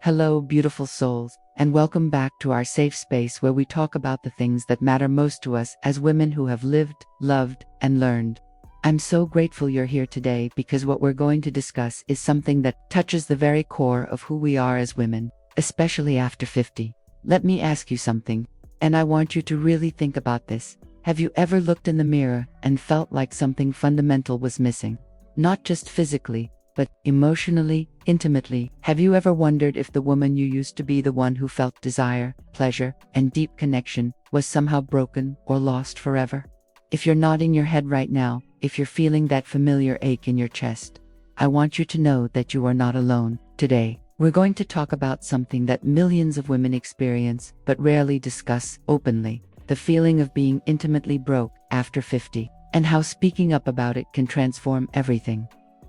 Hello, beautiful souls, and welcome back to our safe space where we talk about the things that matter most to us as women who have lived, loved, and learned. I'm so grateful you're here today because what we're going to discuss is something that touches the very core of who we are as women, especially after 50. Let me ask you something, and I want you to really think about this. Have you ever looked in the mirror and felt like something fundamental was missing? Not just physically, but emotionally, intimately. Have you ever wondered if the woman you used to be, the one who felt desire, pleasure, and deep connection, was somehow broken or lost forever? If you're nodding your head right now, if you're feeling that familiar ache in your chest, I want you to know that you are not alone. Today, we're going to talk about something that millions of women experience but rarely discuss openly: the feeling of being intimately broke after 50, and how speaking up about it can transform everything.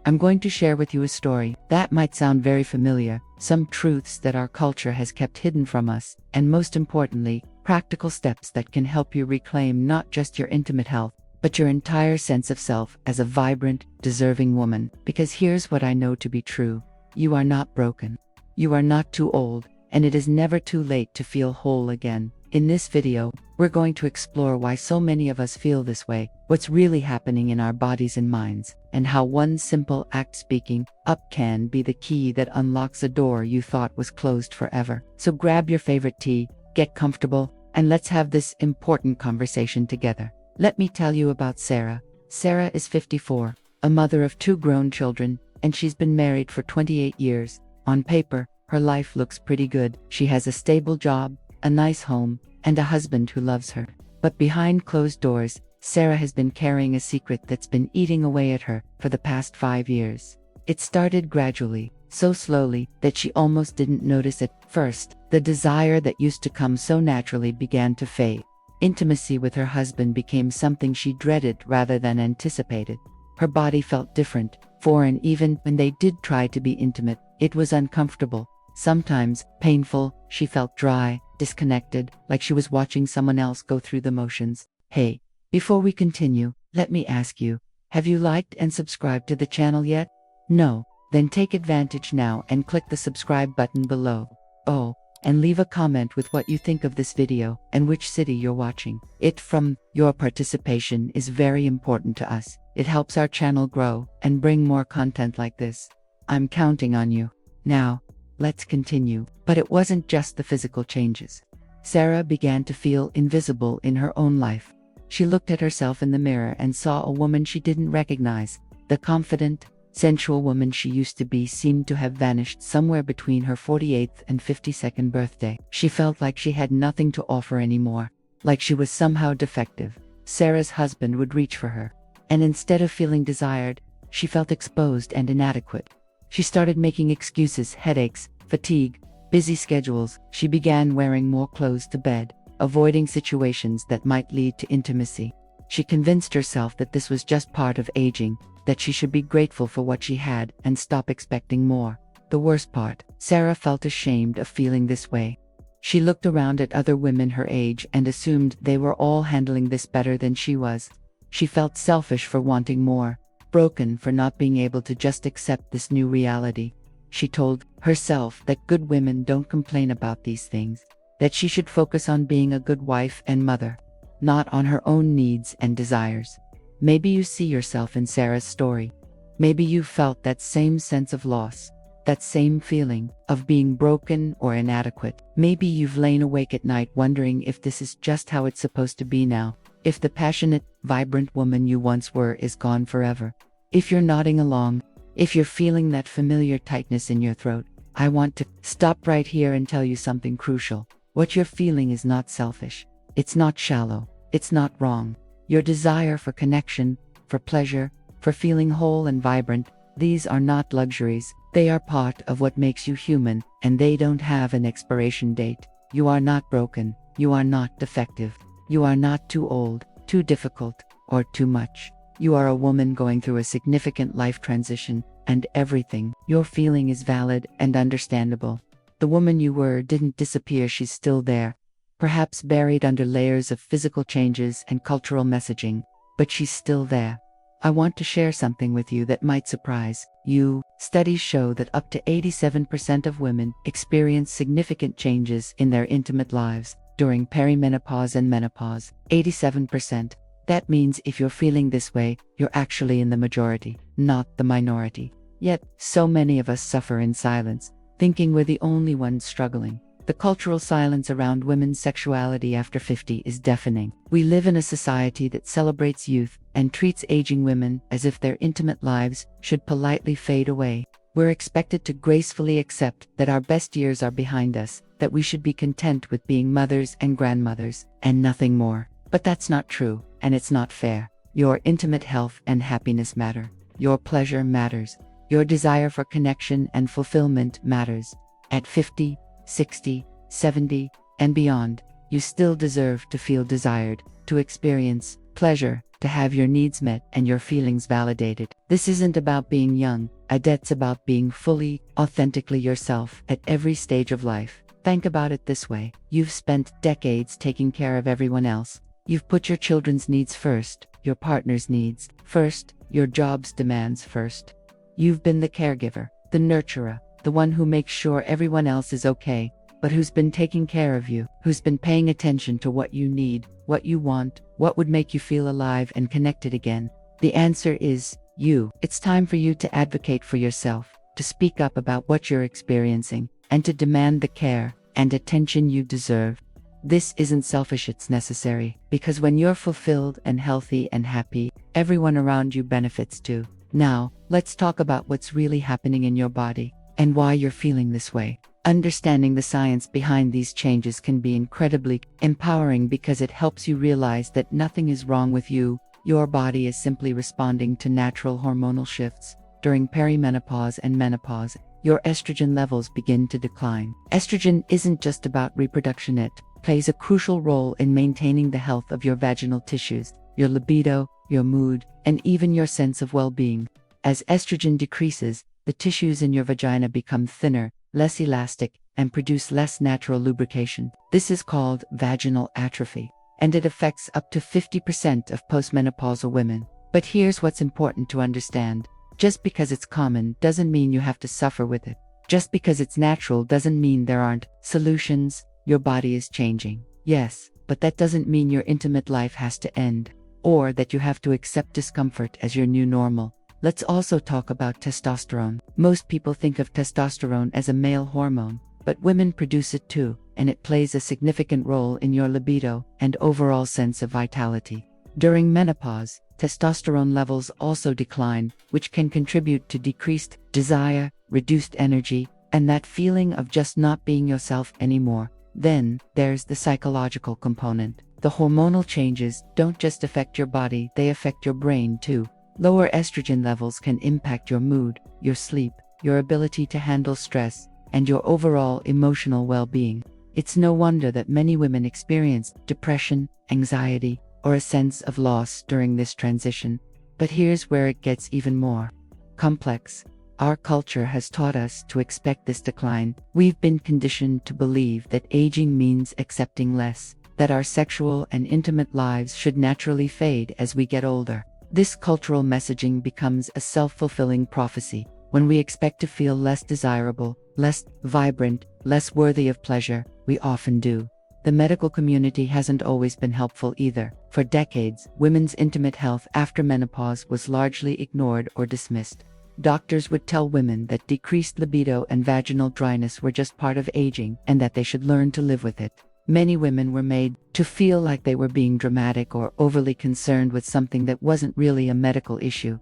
I'm going to share with you a story that might sound very familiar, some truths that our culture has kept hidden from us, and most importantly, practical steps that can help you reclaim not just your intimate health, but your entire sense of self as a vibrant, deserving woman. Because here's what I know to be true: you are not broken. You are not too old, and it is never too late to feel whole again. In this video, we're going to explore why so many of us feel this way, what's really happening in our bodies and minds, and how one simple act, speaking up, can be the key that unlocks a door you thought was closed forever. So grab your favorite tea, get comfortable, and let's have this important conversation together. Let me tell you about Sarah. Sarah is 54, a mother of 2 grown children, and she's been married for 28 years. On paper, her life looks pretty good. She has a stable job, a nice home, and a husband who loves her. But behind closed doors, Sarah has been carrying a secret that's been eating away at her for the past 5 years. It started gradually, so slowly that she almost didn't notice at first. The desire that used to come so naturally began to fade. Intimacy with her husband became something she dreaded rather than anticipated. Her body felt different, foreign. Even when they did try to be intimate, it was uncomfortable, sometimes painful. She felt dry, disconnected, like she was watching someone else go through the motions. Hey, before we continue, let me ask you, have you liked and subscribed to the channel yet? No? Then take advantage now and click the subscribe button below. Oh, and leave a comment with what you think of this video and which city you're watching it from. Your participation is very important to us. It helps our channel grow and bring more content like this. I'm counting on you. Now, let's continue. But it wasn't just the physical changes. Sarah began to feel invisible in her own life. She looked at herself in the mirror and saw a woman she didn't recognize. The confident, sensual woman she used to be seemed to have vanished somewhere between her 48th and 52nd birthday. She felt like she had nothing to offer anymore, like she was somehow defective. Sarah's husband would reach for her, and instead of feeling desired, she felt exposed and inadequate. She started making excuses: headaches, fatigue, busy schedules. She began wearing more clothes to bed, avoiding situations that might lead to intimacy. She convinced herself that this was just part of aging, that she should be grateful for what she had and stop expecting more. The worst part: Sarah felt ashamed of feeling this way. She looked around at other women her age and assumed they were all handling this better than she was. She felt selfish for wanting more, broken for not being able to just accept this new reality. She told herself that good women don't complain about these things, that she should focus on being a good wife and mother, not on her own needs and desires. Maybe you see yourself in Sarah's story. Maybe you felt that same sense of loss, that same feeling of being broken or inadequate. Maybe you've lain awake at night wondering if this is just how it's supposed to be now, if the passionate, vibrant woman you once were is gone forever. If you're nodding along, if you're feeling that familiar tightness in your throat, I want to stop right here and tell you something crucial. What you're feeling is not selfish. It's not shallow. It's not wrong. Your desire for connection, for pleasure, for feeling whole and vibrant, these are not luxuries. They are part of what makes you human, and they don't have an expiration date. You are not broken. You are not defective. You are not too old, too difficult, or too much. You are a woman going through a significant life transition, and everything you're feeling is valid and understandable. The woman you were didn't disappear. She's still there, perhaps buried under layers of physical changes and cultural messaging, but she's still there. I want to share something with you that might surprise you. Studies show that up to 87% of women experience significant changes in their intimate lives during perimenopause and menopause. 87%. That means if you're feeling this way, you're actually in the majority, not the minority. Yet, so many of us suffer in silence, thinking we're the only ones struggling. The cultural silence around women's sexuality after 50 is deafening. We live in a society that celebrates youth and treats aging women as if their intimate lives should politely fade away. We're expected to gracefully accept that our best years are behind us, that we should be content with being mothers and grandmothers, and nothing more. But that's not true, and it's not fair. Your intimate health and happiness matter. Your pleasure matters. Your desire for connection and fulfillment matters. At 50, 60, 70, and beyond, you still deserve to feel desired, to experience pleasure, to have your needs met and your feelings validated. This isn't about being young, it's about being fully, authentically yourself at every stage of life. Think about it this way. You've spent decades taking care of everyone else. You've put your children's needs first, your partner's needs first, your job's demands first. You've been the caregiver, the nurturer, the one who makes sure everyone else is okay, but who's been taking care of you, who's been paying attention to what you need, what you want, what would make you feel alive and connected again. The answer is you. It's time for you to advocate for yourself, to speak up about what you're experiencing, and to demand the care and attention you deserve. This isn't selfish, it's necessary, because when you're fulfilled and healthy and happy, everyone around you benefits too. Now, let's talk about what's really happening in your body and why you're feeling this way. Understanding the science behind these changes can be incredibly empowering because it helps you realize that nothing is wrong with you. Your body is simply responding to natural hormonal shifts. During perimenopause and menopause, your estrogen levels begin to decline. Estrogen isn't just about reproduction, it plays a crucial role in maintaining the health of your vaginal tissues, your libido, your mood, and even your sense of well-being. As estrogen decreases, the tissues in your vagina become thinner, less elastic, and produce less natural lubrication. This is called vaginal atrophy, and it affects up to 50% of postmenopausal women. But here's what's important to understand. Just because it's common doesn't mean you have to suffer with it. Just because it's natural doesn't mean there aren't solutions. Your body is changing, yes, but that doesn't mean your intimate life has to end, or that you have to accept discomfort as your new normal. Let's also talk about testosterone. Most people think of testosterone as a male hormone, but women produce it too, and it plays a significant role in your libido and overall sense of vitality. During menopause, testosterone levels also decline, which can contribute to decreased desire, reduced energy, and that feeling of just not being yourself anymore. Then, there's the psychological component. The hormonal changes don't just affect your body, they affect your brain too. Lower estrogen levels can impact your mood, your sleep, your ability to handle stress, and your overall emotional well-being. It's no wonder that many women experience depression, anxiety, or a sense of loss during this transition. But here's where it gets even more complex. Our culture has taught us to expect this decline. We've been conditioned to believe that aging means accepting less, that our sexual and intimate lives should naturally fade as we get older. This cultural messaging becomes a self-fulfilling prophecy. When we expect to feel less desirable, less vibrant, less worthy of pleasure, we often do. The medical community hasn't always been helpful either. For decades, women's intimate health after menopause was largely ignored or dismissed. Doctors would tell women that decreased libido and vaginal dryness were just part of aging and that they should learn to live with it. Many women were made to feel like they were being dramatic or overly concerned with something that wasn't really a medical issue.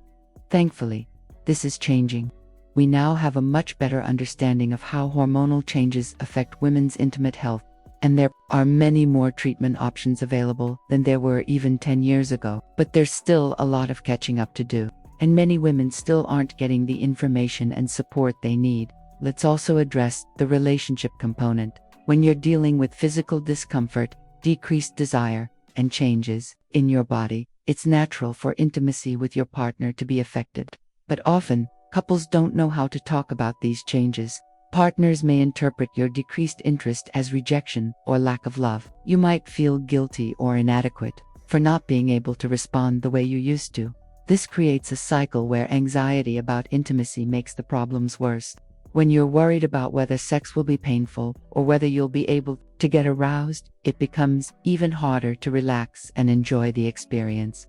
Thankfully, this is changing. We now have a much better understanding of how hormonal changes affect women's intimate health, and there are many more treatment options available than there were even 10 years ago. But there's still a lot of catching up to do, and many women still aren't getting the information and support they need. Let's also address the relationship component. When you're dealing with physical discomfort, decreased desire, and changes in your body, it's natural for intimacy with your partner to be affected. But often, couples don't know how to talk about these changes. Partners may interpret your decreased interest as rejection or lack of love. You might feel guilty or inadequate for not being able to respond the way you used to. This creates a cycle where anxiety about intimacy makes the problems worse. When you're worried about whether sex will be painful or whether you'll be able to get aroused, it becomes even harder to relax and enjoy the experience.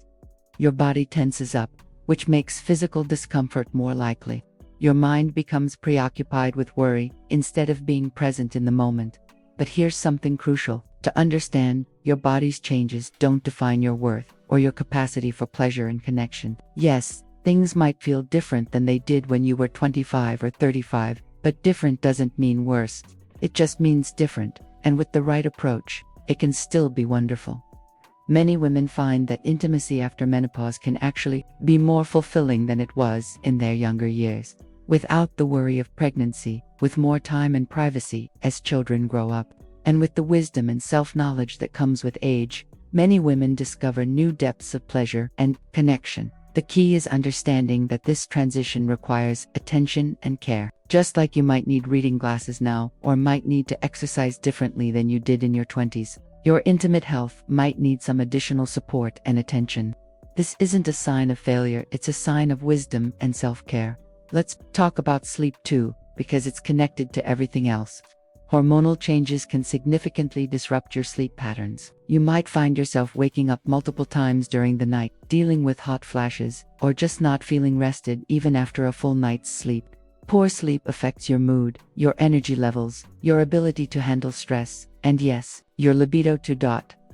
Your body tenses up, which makes physical discomfort more likely. Your mind becomes preoccupied with worry instead of being present in the moment. But here's something crucial to understand: your body's changes don't define your worth or your capacity for pleasure and connection. Yes, things might feel different than they did when you were 25 or 35, but different doesn't mean worse. It just means different, and with the right approach, it can still be wonderful. Many women find that intimacy after menopause can actually be more fulfilling than it was in their younger years, without the worry of pregnancy, with more time and privacy as children grow up, and with the wisdom and self-knowledge that comes with age. Many women discover new depths of pleasure and connection. The key is understanding that this transition requires attention and care. Just like you might need reading glasses now, or might need to exercise differently than you did in your 20s, your intimate health might need some additional support and attention. This isn't a sign of failure, it's a sign of wisdom and self-care. Let's talk about sleep too, because it's connected to everything else. Hormonal changes can significantly disrupt your sleep patterns. You might find yourself waking up multiple times during the night, dealing with hot flashes, or just not feeling rested even after a full night's sleep. Poor sleep affects your mood, your energy levels, your ability to handle stress, and yes, your libido too.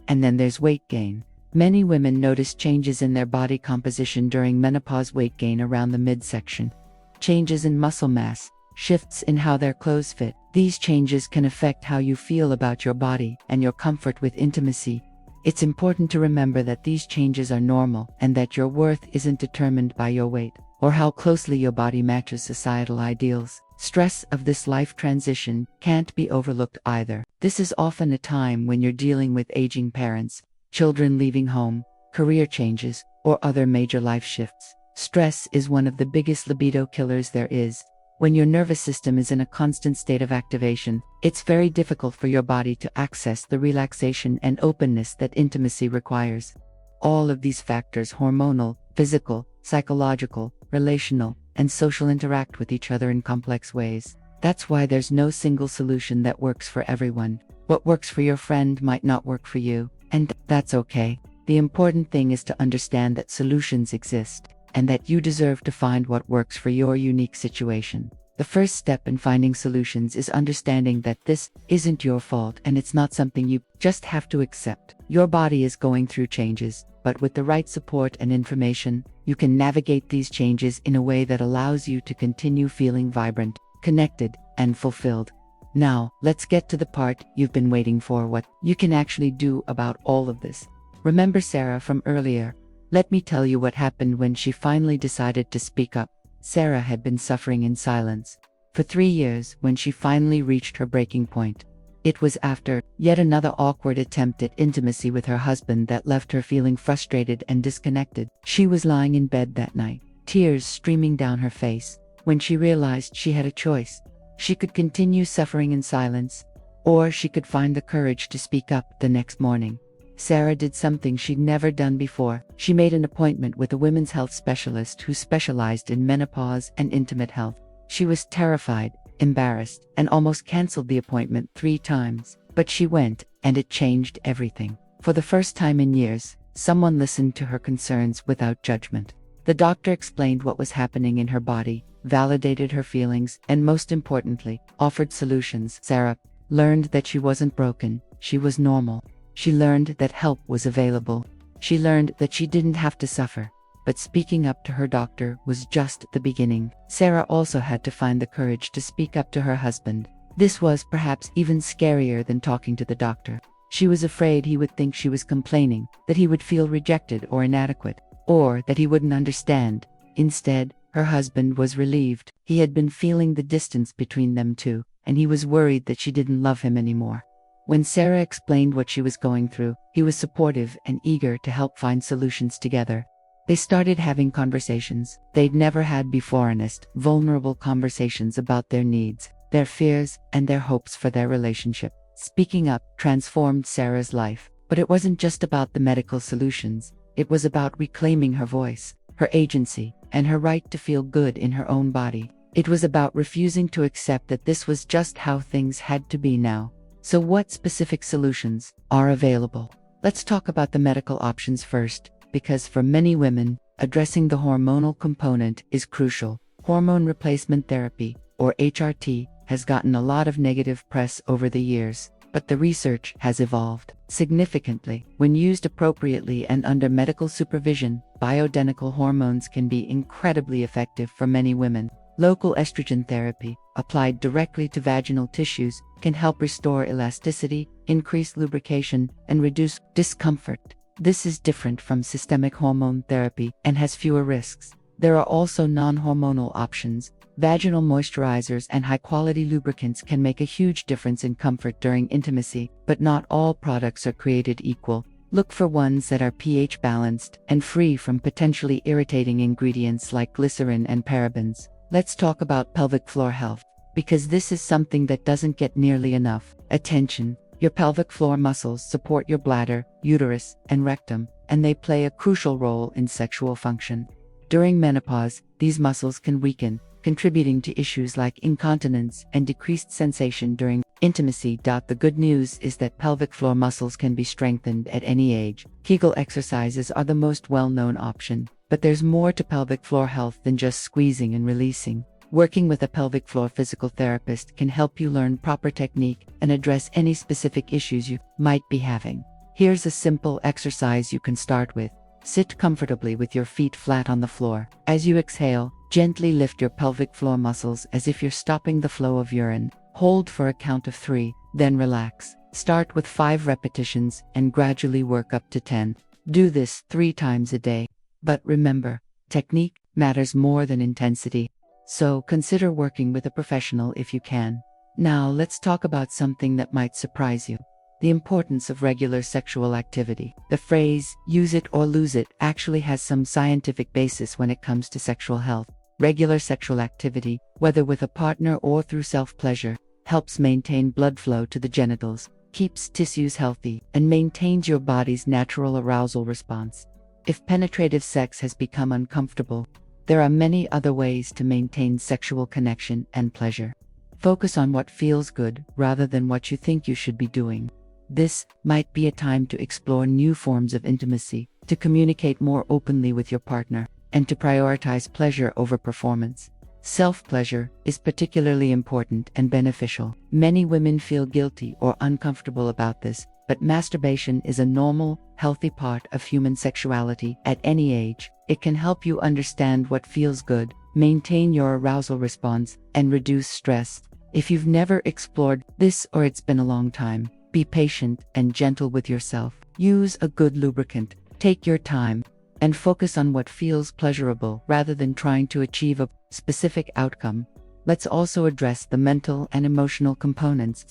And then there's weight gain. Many women notice changes in their body composition during menopause: weight gain around the midsection, changes in muscle mass, shifts in how their clothes fit. These changes can affect how you feel about your body and your comfort with intimacy. It's important to remember that these changes are normal and that your worth isn't determined by your weight or how closely your body matches societal ideals. Stress of this life transition can't be overlooked either. This is often a time when you're dealing with aging parents, children leaving home, career changes, or other major life shifts. Stress is one of the biggest libido killers there is. When your nervous system is in a constant state of activation, it's very difficult for your body to access the relaxation and openness that intimacy requires. All of these factors, hormonal, physical, psychological, relational, and social, interact with each other in complex ways. That's why there's no single solution that works for everyone. What works for your friend might not work for you, and that's okay. The important thing is to understand that solutions exist, and that you deserve to find what works for your unique situation. The first step in finding solutions is understanding that this isn't your fault and it's not something you just have to accept. Your body is going through changes, but with the right support and information, you can navigate these changes in a way that allows you to continue feeling vibrant, connected, and fulfilled. Now, let's get to the part you've been waiting for: what you can actually do about all of this. Remember Sarah from earlier? Let me tell you what happened when she finally decided to speak up. Sarah had been suffering in silence for 3 years when she finally reached her breaking point. It was after yet another awkward attempt at intimacy with her husband that left her feeling frustrated and disconnected. She was lying in bed that night, tears streaming down her face, when she realized she had a choice. She could continue suffering in silence, or she could find the courage to speak up the next morning. Sarah did something she'd never done before. She made an appointment with a women's health specialist who specialized in menopause and intimate health. She was terrified, embarrassed, and almost canceled the appointment 3 times. But she went, and it changed everything. For the first time in years, someone listened to her concerns without judgment. The doctor explained what was happening in her body, validated her feelings, and most importantly, offered solutions. Sarah learned that she wasn't broken, she was normal. She learned that help was available. She learned that she didn't have to suffer. But speaking up to her doctor was just the beginning. Sarah also had to find the courage to speak up to her husband. This was perhaps even scarier than talking to the doctor. She was afraid he would think she was complaining, that he would feel rejected or inadequate, or that he wouldn't understand. Instead, her husband was relieved. He had been feeling the distance between them two, and he was worried that she didn't love him anymore. When Sarah explained what she was going through, he was supportive and eager to help find solutions together. They started having conversations they'd never had before, honest, vulnerable conversations about their needs, their fears, and their hopes for their relationship. Speaking up transformed Sarah's life, but it wasn't just about the medical solutions. It was about reclaiming her voice, her agency, and her right to feel good in her own body. It was about refusing to accept that this was just how things had to be now. So what specific solutions are available? Let's talk about the medical options first, because for many women, addressing the hormonal component is crucial. Hormone replacement therapy, or HRT, has gotten a lot of negative press over the years, but the research has evolved significantly. When used appropriately and under medical supervision, bioidentical hormones can be incredibly effective for many women. Local estrogen therapy, applied directly to vaginal tissues, can help restore elasticity, increase lubrication, and reduce discomfort. This is different from systemic hormone therapy and has fewer risks. There are also non-hormonal options. Vaginal moisturizers and high-quality lubricants can make a huge difference in comfort during intimacy, but not all products are created equal. Look for ones that are pH balanced and free from potentially irritating ingredients like glycerin and parabens. Let's talk about pelvic floor health, because this is something that doesn't get nearly enough attention. Your pelvic floor muscles support your bladder, uterus, and rectum, and they play a crucial role in sexual function. During menopause, these muscles can weaken, contributing to issues like incontinence and decreased sensation during intimacy. The good news is that pelvic floor muscles can be strengthened at any age. Kegel exercises are the most well-known option, but there's more to pelvic floor health than just squeezing and releasing. Working with a pelvic floor physical therapist can help you learn proper technique and address any specific issues you might be having. Here's a simple exercise you can start with. Sit comfortably with your feet flat on the floor. As you exhale, gently lift your pelvic floor muscles as if you're stopping the flow of urine. Hold for a count of 3, then relax. Start with 5 repetitions and gradually work up to 10. Do this 3 times a day. But remember, technique matters more than intensity. So consider working with a professional if you can. Now let's talk about something that might surprise you. The importance of regular sexual activity. The phrase, use it or lose it, actually has some scientific basis when it comes to sexual health. Regular sexual activity, whether with a partner or through self-pleasure, helps maintain blood flow to the genitals, keeps tissues healthy, and maintains your body's natural arousal response. If penetrative sex has become uncomfortable, there are many other ways to maintain sexual connection and pleasure. Focus on what feels good rather than what you think you should be doing. This might be a time to explore new forms of intimacy, to communicate more openly with your partner, and to prioritize pleasure over performance. Self-pleasure is particularly important and beneficial. Many women feel guilty or uncomfortable about this, but masturbation is a normal, healthy part of human sexuality at any age. It can help you understand what feels good, maintain your arousal response, and reduce stress. If you've never explored this or it's been a long time, be patient and gentle with yourself. Use a good lubricant, take your time, and focus on what feels pleasurable rather than trying to achieve a specific outcome. Let's also address the mental and emotional components.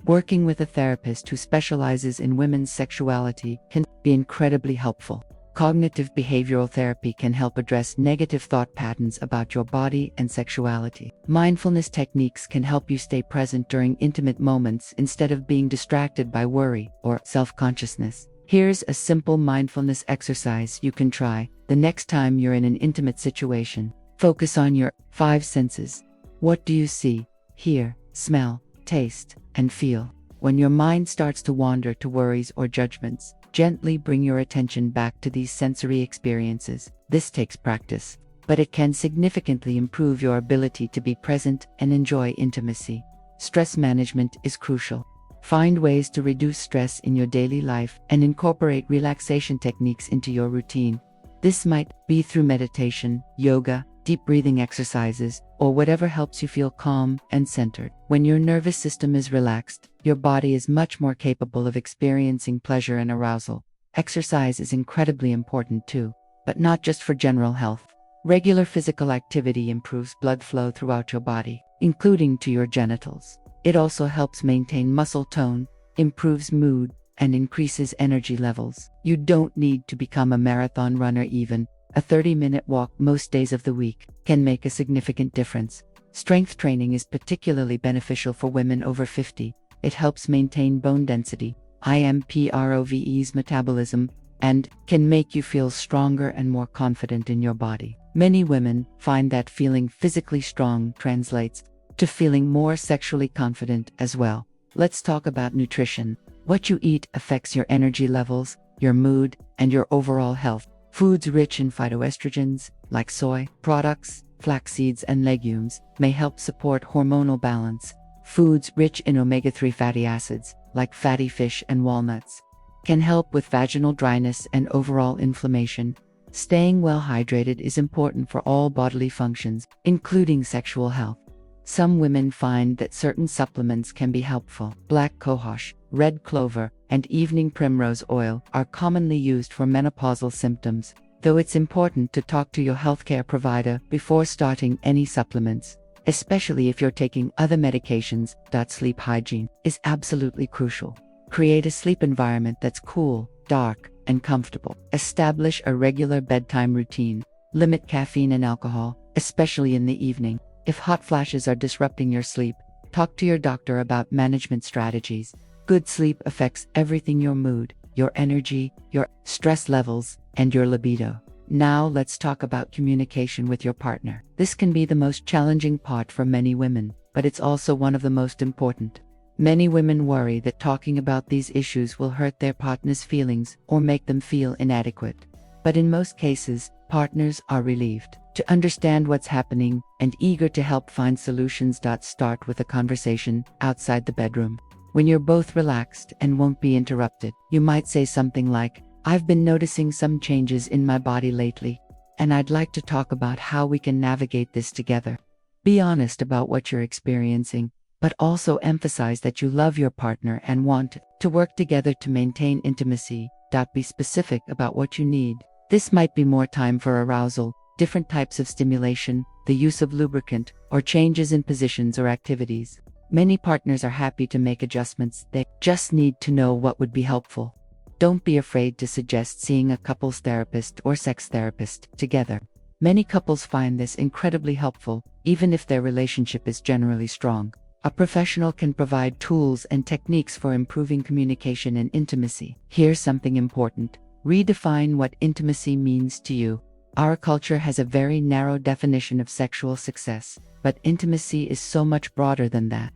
Working with a therapist who specializes in women's sexuality can be incredibly helpful. Cognitive behavioral therapy can help address negative thought patterns about your body and sexuality. Mindfulness techniques can help you stay present during intimate moments instead of being distracted by worry or self-consciousness. Here's a simple mindfulness exercise you can try the next time you're in an intimate situation. Focus on your 5 senses. What do you see, hear, smell, taste, and feel? When your mind starts to wander to worries or judgments, gently bring your attention back to these sensory experiences. This takes practice, but it can significantly improve your ability to be present and enjoy intimacy. Stress management is crucial. Find ways to reduce stress in your daily life and incorporate relaxation techniques into your routine. This might be through meditation, yoga, deep breathing exercises, or whatever helps you feel calm and centered. When your nervous system is relaxed, your body is much more capable of experiencing pleasure and arousal. Exercise is incredibly important too, but not just for general health. Regular physical activity improves blood flow throughout your body, including to your genitals. It also helps maintain muscle tone, improves mood, and increases energy levels. You don't need to become a marathon runner even. A 30-minute walk most days of the week can make a significant difference. Strength training is particularly beneficial for women over 50. It helps maintain bone density, improves metabolism, and can make you feel stronger and more confident in your body. Many women find that feeling physically strong translates to feeling more sexually confident as well. Let's talk about nutrition. What you eat affects your energy levels, your mood, and your overall health. Foods rich in phytoestrogens, like soy products, flax seeds, and legumes, may help support hormonal balance. Foods rich in omega-3 fatty acids, like fatty fish and walnuts, can help with vaginal dryness and overall inflammation. Staying well hydrated is important for all bodily functions, including sexual health. Some women find that certain supplements can be helpful. Black cohosh, red clover, and evening primrose oil are commonly used for menopausal symptoms, though it's important to talk to your healthcare provider before starting any supplements, especially if you're taking other medications. Sleep hygiene is absolutely crucial. Create a sleep environment that's cool, dark, and comfortable. Establish a regular bedtime routine. Limit caffeine and alcohol, especially in the evening. If hot flashes are disrupting your sleep, talk to your doctor about management strategies. Good sleep affects everything: your mood, your energy, your stress levels, and your libido. Now let's talk about communication with your partner. This can be the most challenging part for many women, but it's also one of the most important. Many women worry that talking about these issues will hurt their partner's feelings or make them feel inadequate. But in most cases, partners are relieved to understand what's happening and eager to help find solutions. Start with a conversation outside the bedroom. When you're both relaxed and won't be interrupted, you might say something like, "I've been noticing some changes in my body lately, and I'd like to talk about how we can navigate this together." Be honest about what you're experiencing, but also emphasize that you love your partner and want to work together to maintain intimacy. Be specific about what you need. This might be more time for arousal, different types of stimulation, the use of lubricant, or changes in positions or activities. Many partners are happy to make adjustments. They just need to know what would be helpful. Don't be afraid to suggest seeing a couples therapist or sex therapist together. Many couples find this incredibly helpful, even if their relationship is generally strong. A professional can provide tools and techniques for improving communication and intimacy. Here's something important. Redefine what intimacy means to you. Our culture has a very narrow definition of sexual success, but intimacy is so much broader than that.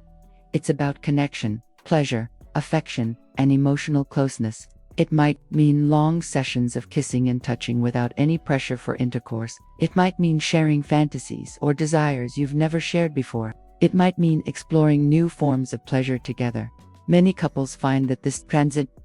It's about connection, pleasure, affection, and emotional closeness. It might mean long sessions of kissing and touching without any pressure for intercourse. It might mean sharing fantasies or desires you've never shared before. It might mean exploring new forms of pleasure together. Many couples find that this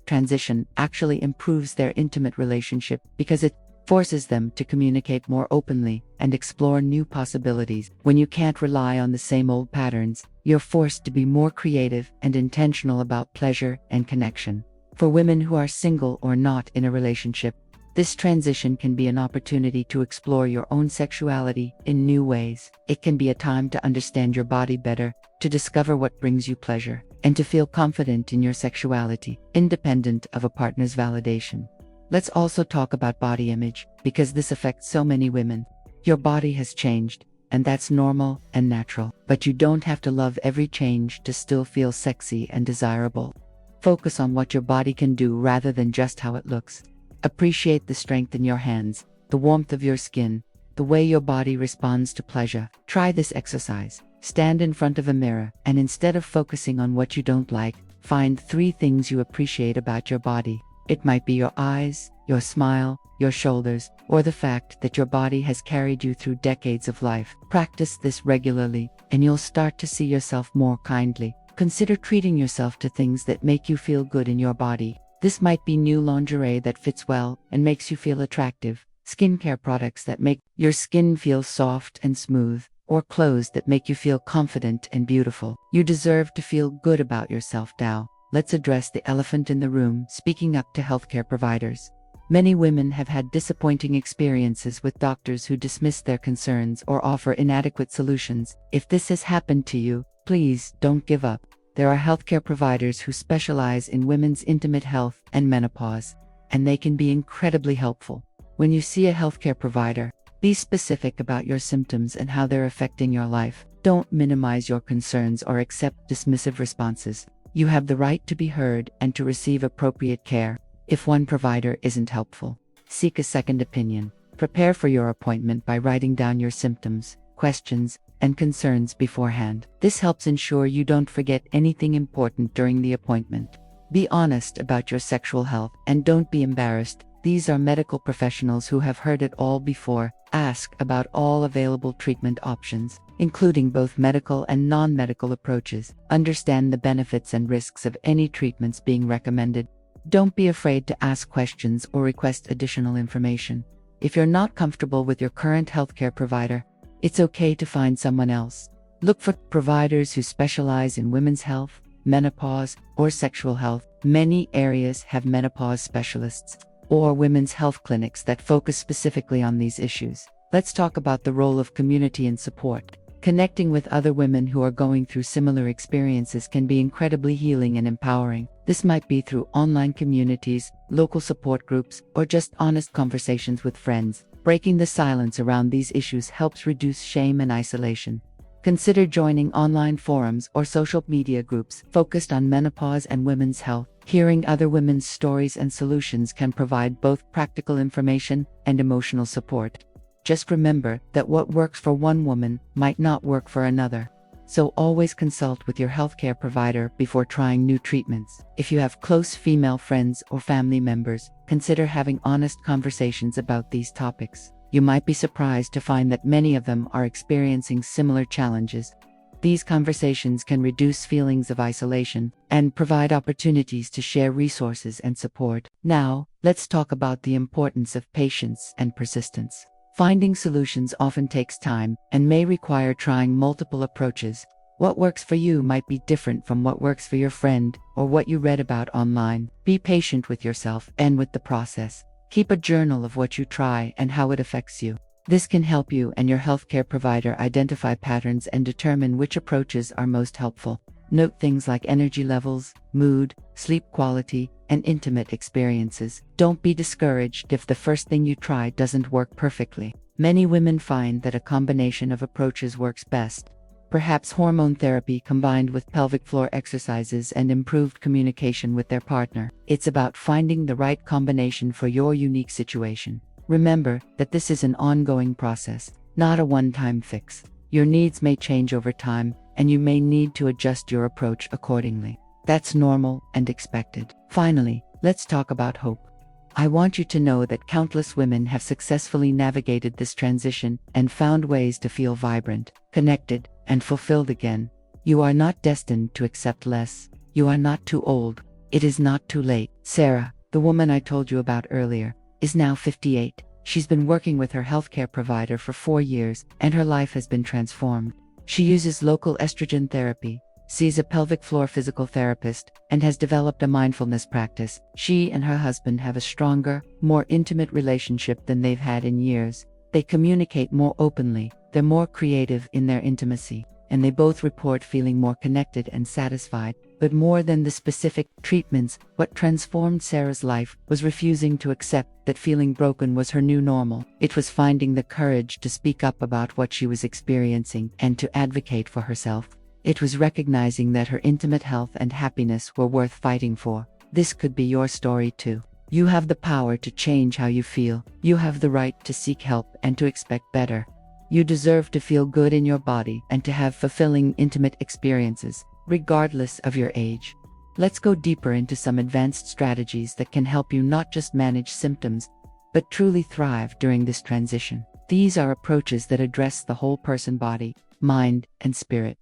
transition actually improves their intimate relationship because it forces them to communicate more openly and explore new possibilities. When you can't rely on the same old patterns, you're forced to be more creative and intentional about pleasure and connection. For women who are single or not in a relationship, this transition can be an opportunity to explore your own sexuality in new ways. It can be a time to understand your body better, to discover what brings you pleasure, and to feel confident in your sexuality, independent of a partner's validation. Let's also talk about body image, because this affects so many women. Your body has changed, and that's normal and natural. But you don't have to love every change to still feel sexy and desirable. Focus on what your body can do rather than just how it looks. Appreciate the strength in your hands, the warmth of your skin, the way your body responds to pleasure. Try this exercise. Stand in front of a mirror, and instead of focusing on what you don't like, find 3 things you appreciate about your body. It might be your eyes, your smile, your shoulders, or the fact that your body has carried you through decades of life. Practice this regularly, and you'll start to see yourself more kindly. Consider treating yourself to things that make you feel good in your body. This might be new lingerie that fits well and makes you feel attractive, skincare products that make your skin feel soft and smooth, or clothes that make you feel confident and beautiful. You deserve to feel good about yourself now. Let's address the elephant in the room: speaking up to healthcare providers. Many women have had disappointing experiences with doctors who dismiss their concerns or offer inadequate solutions. If this has happened to you, please don't give up. There are healthcare providers who specialize in women's intimate health and menopause, and they can be incredibly helpful. When you see a healthcare provider, be specific about your symptoms and how they're affecting your life. Don't minimize your concerns or accept dismissive responses. You have the right to be heard and to receive appropriate care. If one provider isn't helpful, seek a second opinion. Prepare for your appointment by writing down your symptoms, questions, and concerns beforehand. This helps ensure you don't forget anything important during the appointment. Be honest about your sexual health and don't be embarrassed. These are medical professionals who have heard it all before. Ask about all available treatment options, including both medical and non-medical approaches. Understand the benefits and risks of any treatments being recommended. Don't be afraid to ask questions or request additional information. If you're not comfortable with your current healthcare provider, it's okay to find someone else. Look for providers who specialize in women's health, menopause, or sexual health. Many areas have menopause specialists or women's health clinics that focus specifically on these issues. Let's talk about the role of community and support. Connecting with other women who are going through similar experiences can be incredibly healing and empowering. This might be through online communities, local support groups, or just honest conversations with friends. Breaking the silence around these issues helps reduce shame and isolation. Consider joining online forums or social media groups focused on menopause and women's health. Hearing other women's stories and solutions can provide both practical information and emotional support. Just remember that what works for one woman might not work for another. So always consult with your healthcare provider before trying new treatments. If you have close female friends or family members, consider having honest conversations about these topics. You might be surprised to find that many of them are experiencing similar challenges. These conversations can reduce feelings of isolation and provide opportunities to share resources and support. Now, let's talk about the importance of patience and persistence. Finding solutions often takes time and may require trying multiple approaches. What works for you might be different from what works for your friend or what you read about online. Be patient with yourself and with the process. Keep a journal of what you try and how it affects you. This can help you and your healthcare provider identify patterns and determine which approaches are most helpful. Note things like energy levels, mood, sleep quality, and intimate experiences. Don't be discouraged if the first thing you try doesn't work perfectly. Many women find that a combination of approaches works best. Perhaps hormone therapy combined with pelvic floor exercises and improved communication with their partner. It's about finding the right combination for your unique situation. Remember that this is an ongoing process, not a one-time fix. Your needs may change over time, and you may need to adjust your approach accordingly. That's normal and expected. Finally, let's talk about hope. I want you to know that countless women have successfully navigated this transition and found ways to feel vibrant, connected, and fulfilled again. You are not destined to accept less. You are not too old. It is not too late. Sarah, the woman I told you about earlier, is now 58. She's been working with her healthcare provider for 4 years, and her life has been transformed. She uses local estrogen therapy, sees a pelvic floor physical therapist, and has developed a mindfulness practice. She and her husband have a stronger, more intimate relationship than they've had in years. They communicate more openly, they're more creative in their intimacy, and they both report feeling more connected and satisfied. But more than the specific treatments, what transformed Sarah's life was refusing to accept that feeling broken was her new normal. It was finding the courage to speak up about what she was experiencing and to advocate for herself. It was recognizing that her intimate health and happiness were worth fighting for. This could be your story too. You have the power to change how you feel. You have the right to seek help and to expect better. You deserve to feel good in your body and to have fulfilling intimate experiences, regardless of your age. Let's go deeper into some advanced strategies that can help you not just manage symptoms, but truly thrive during this transition. These are approaches that address the whole person body, mind, and spirit.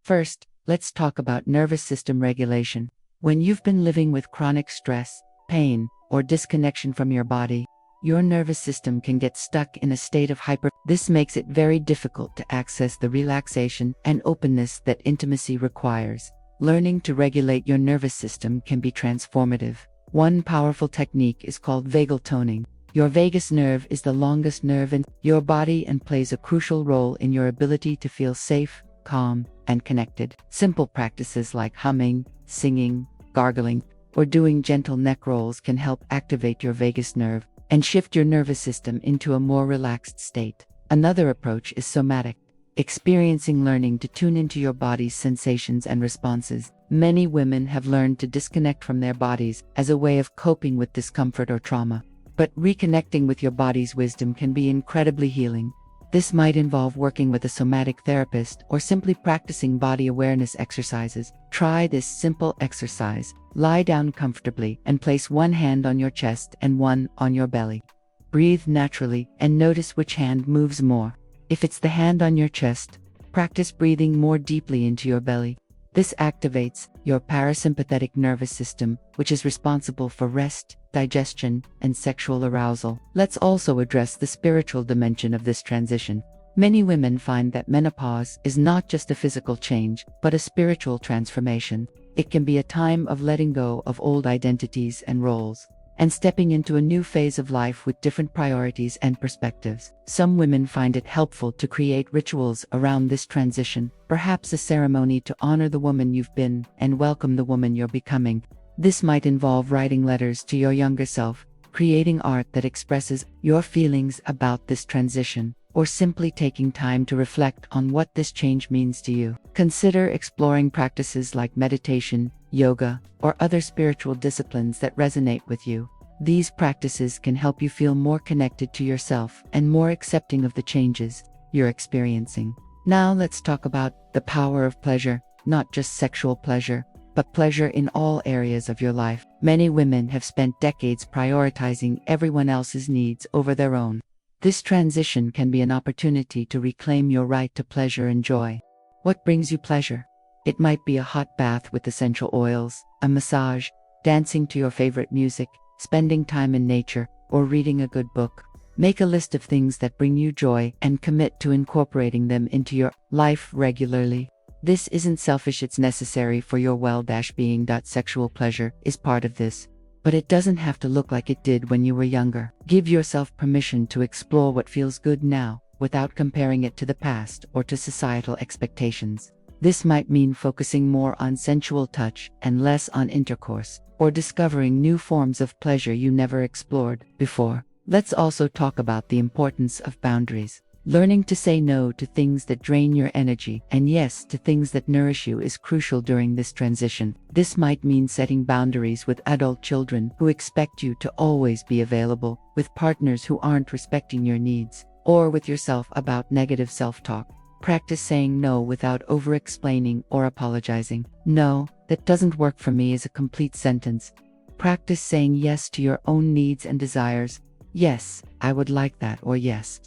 First, let's talk about nervous system regulation. When you've been living with chronic stress, pain, or disconnection from your body, your nervous system can get stuck in a state of This makes it very difficult to access the relaxation and openness that intimacy requires. Learning to regulate your nervous system can be transformative. One powerful technique is called vagal toning. Your vagus nerve is the longest nerve in your body and plays a crucial role in your ability to feel safe, calm, and connected. Simple practices like humming, singing, gargling, or doing gentle neck rolls can help activate your vagus nerve and shift your nervous system into a more relaxed state. Another approach is somatic, experiencing learning to tune into your body's sensations and responses. Many women have learned to disconnect from their bodies as a way of coping with discomfort or trauma. But reconnecting with your body's wisdom can be incredibly healing. This might involve working with a somatic therapist or simply practicing body awareness exercises. Try this simple exercise. Lie down comfortably and place one hand on your chest and one on your belly. Breathe naturally and notice which hand moves more. If it's the hand on your chest, practice breathing more deeply into your belly. This activates your parasympathetic nervous system, which is responsible for rest, digestion, and sexual arousal. Let's also address the spiritual dimension of this transition. Many women find that menopause is not just a physical change, but a spiritual transformation. It can be a time of letting go of old identities and roles, and stepping into a new phase of life with different priorities and perspectives. Some women find it helpful to create rituals around this transition, perhaps a ceremony to honor the woman you've been and welcome the woman you're becoming. This might involve writing letters to your younger self, creating art that expresses your feelings about this transition, or simply taking time to reflect on what this change means to you. Consider exploring practices like meditation, yoga, or other spiritual disciplines that resonate with you. These practices can help you feel more connected to yourself and more accepting of the changes you're experiencing. Now let's talk about the power of pleasure, not just sexual pleasure, but pleasure in all areas of your life. Many women have spent decades prioritizing everyone else's needs over their own. This transition can be an opportunity to reclaim your right to pleasure and joy. What brings you pleasure? It might be a hot bath with essential oils, a massage, dancing to your favorite music, spending time in nature, or reading a good book. Make a list of things that bring you joy and commit to incorporating them into your life regularly. This isn't selfish, it's necessary for your well-being. Sexual pleasure is part of this, but it doesn't have to look like it did when you were younger. Give yourself permission to explore what feels good now, without comparing it to the past or to societal expectations. This might mean focusing more on sensual touch and less on intercourse, or discovering new forms of pleasure you never explored before. Let's also talk about the importance of boundaries. Learning to say no to things that drain your energy and yes to things that nourish you is crucial during this transition. This might mean setting boundaries with adult children who expect you to always be available, with partners who aren't respecting your needs, or with yourself about negative self-talk. Practice saying no without over-explaining or apologizing. No, that doesn't work for me is a complete sentence. Practice saying yes to your own needs and desires. Yes, I would like that, or yes,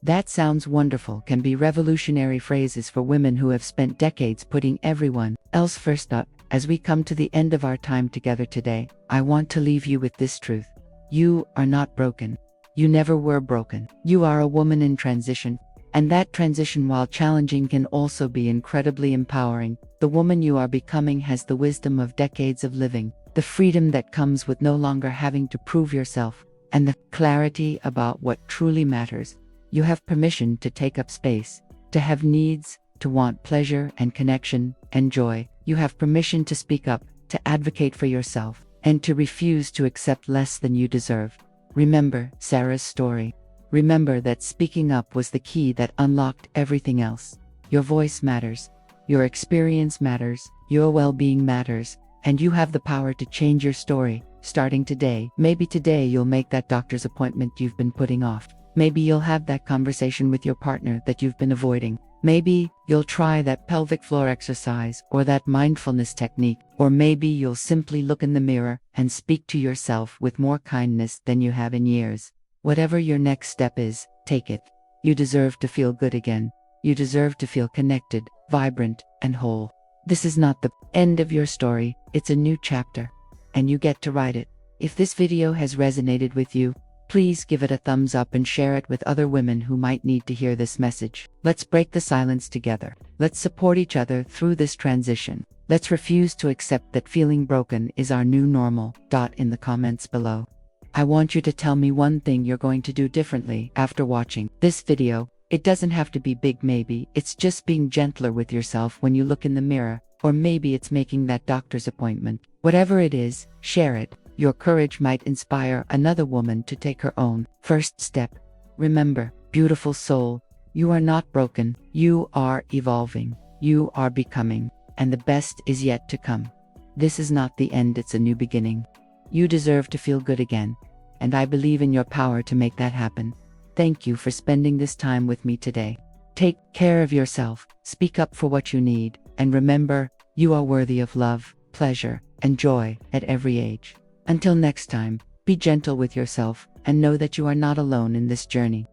that sounds wonderful, can be revolutionary phrases for women who have spent decades putting everyone else first. As we come to the end of our time together today, I want to leave you with this truth. You are not broken. You never were broken. You are a woman in transition, and that transition, while challenging, can also be incredibly empowering. The woman you are becoming has the wisdom of decades of living, the freedom that comes with no longer having to prove yourself, and the clarity about what truly matters. You have permission to take up space, to have needs, to want pleasure and connection and joy. You have permission to speak up, to advocate for yourself, and to refuse to accept less than you deserve. Remember Sarah's story. Remember that speaking up was the key that unlocked everything else. Your voice matters. Your experience matters. Your well-being matters. And you have the power to change your story, starting today. Maybe today you'll make that doctor's appointment you've been putting off. Maybe you'll have that conversation with your partner that you've been avoiding. Maybe you'll try that pelvic floor exercise or that mindfulness technique. Or maybe you'll simply look in the mirror and speak to yourself with more kindness than you have in years. Whatever your next step is, take it. You deserve to feel good again. You deserve to feel connected, vibrant, and whole. This is not the end of your story, it's a new chapter. And you get to write it. If this video has resonated with you, please give it a thumbs up and share it with other women who might need to hear this message. Let's break the silence together. Let's support each other through this transition. Let's refuse to accept that feeling broken is our new normal. In the comments below, I want you to tell me one thing you're going to do differently after watching this video. It doesn't have to be big, maybe it's just being gentler with yourself when you look in the mirror, or maybe it's making that doctor's appointment. Whatever it is, share it. Your courage might inspire another woman to take her own first step. Remember, beautiful soul, you are not broken. You are evolving. You are becoming. and the best is yet to come. This is not the end, it's a new beginning. You deserve to feel good again, and I believe in your power to make that happen. Thank you for spending this time with me today. Take care of yourself, speak up for what you need, and remember, you are worthy of love, pleasure, and joy at every age. Until next time, be gentle with yourself and know that you are not alone in this journey.